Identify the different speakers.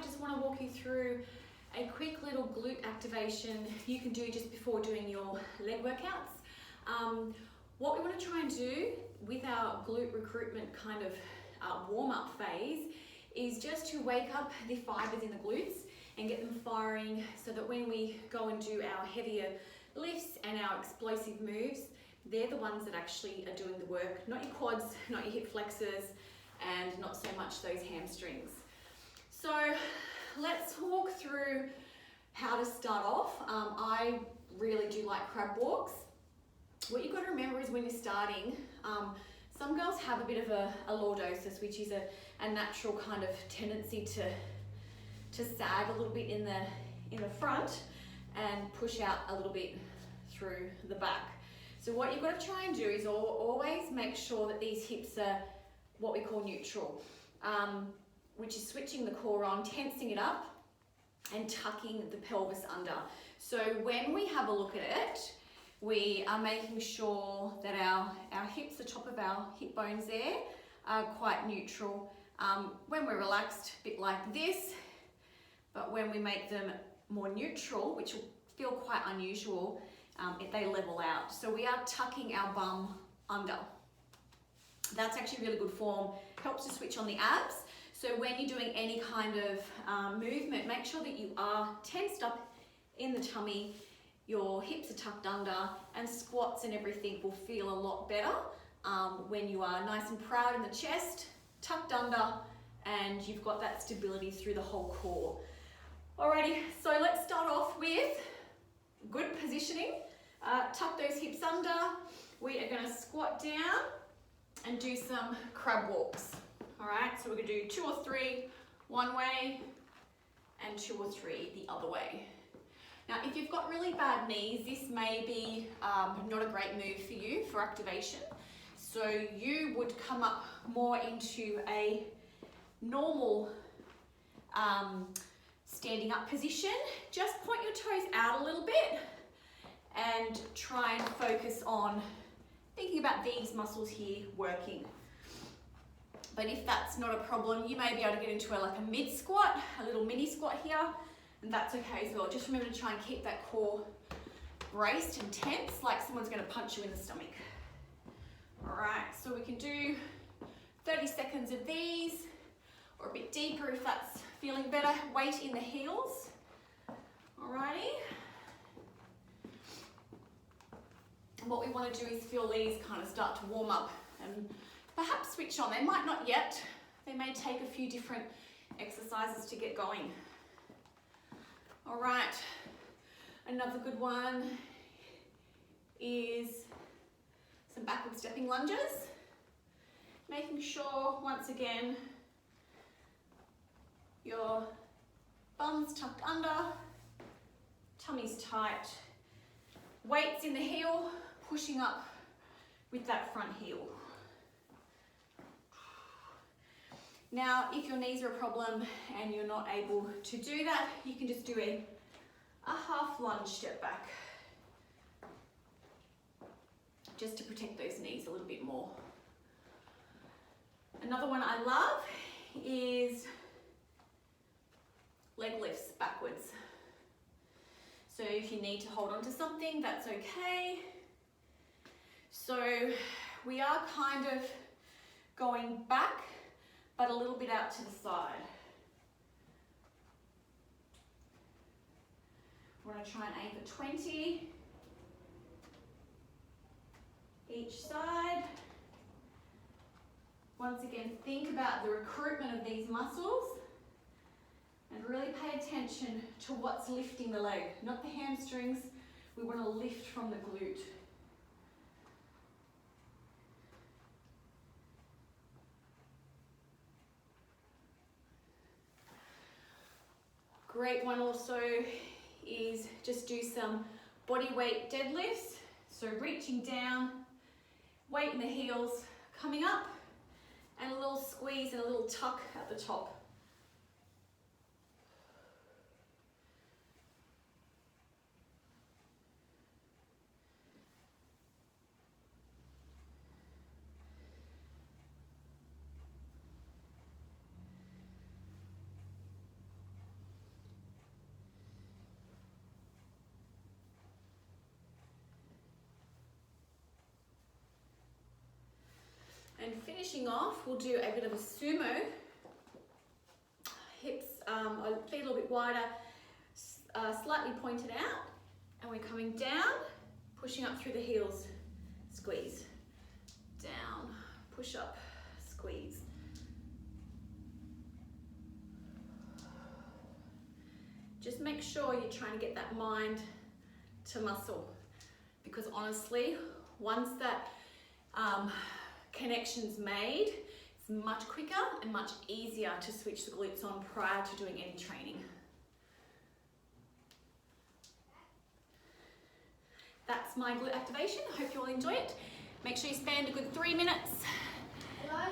Speaker 1: I just want to walk you through a quick little glute activation you can do just before doing your leg workouts. What we want to try and do with our glute recruitment kind of warm-up phase is just to wake up the fibers in the glutes and get them firing so that when we go and do our heavier lifts and our explosive moves, they're the ones that actually are doing the work, not your quads, not your hip flexors, and not so much those hamstrings. So let's walk through how to start off. I really do like crab walks. What you've got to remember is when you're starting, some girls have a bit of a lordosis, which is a natural kind of tendency to sag a little bit in the front and push out a little bit through the back. So what you've got to try and do is always make sure that these hips are what we call neutral, which is switching the core on, tensing it up and tucking the pelvis under. So when we have a look at it, we are making sure that our hips, the top of our hip bones there, are quite neutral. When we're relaxed, a bit like this, but when we make them more neutral, which will feel quite unusual, they level out. So we are tucking our bum under. That's actually really good form, helps to switch on the abs. So when you're doing any kind of movement, make sure that you are tensed up in the tummy, your hips are tucked under, and squats and everything will feel a lot better when you are nice and proud in the chest, tucked under, and you've got that stability through the whole core. Alrighty, so let's start off with good positioning. Tuck those hips under. We are going to squat down and do some crab walks. Alright, so we're going to do 2 or 3 one way and 2 or 3 the other way. Now, if you've got really bad knees, this may be not a great move for you for activation. So you would come up more into a normal standing up position. Just point your toes out a little bit and try and focus on thinking about these muscles here working. But if that's not a problem, you may be able to get into like a mid squat, a little mini squat here, and that's okay as well. Just remember to try and keep that core braced and tense, like someone's going to punch you in the stomach. All right, so we can do 30 seconds of these, or a bit deeper if that's feeling better. Weight in the heels. Alrighty. And what we want to do is feel these kind of start to warm up and perhaps switch on. They might not yet. They may take a few different exercises to get going. All right, another good one is some backward stepping lunges. Making sure, once again, your bum's tucked under, tummy's tight, weights in the heel, pushing up with that front heel. Now, if your knees are a problem and you're not able to do that, you can just do a half lunge step back, just to protect those knees a little bit more. Another one I love is leg lifts backwards. So if you need to hold on to something, that's okay. So we are kind of going back, but a little bit out to the side. We're going to try and aim for 20 each side. Once again, think about the recruitment of these muscles and really pay attention to what's lifting the leg, not the hamstrings. We want to lift from the glute. Great one also is just do some bodyweight deadlifts. So reaching down, weight in the heels, coming up, and a little squeeze and a little tuck at the top. And finishing off, we'll do a bit of a sumo. Hips, feet a little bit wider, slightly pointed out. And we're coming down, pushing up through the heels, squeeze. Down, push up, squeeze. Just make sure you're trying to get that mind to muscle, because honestly, once that connection's made, it's much quicker and much easier to switch the glutes on prior to doing any training. That's my glute activation. I hope you all enjoy it. Make sure you spend a good 3 minutes.
Speaker 2: Hello?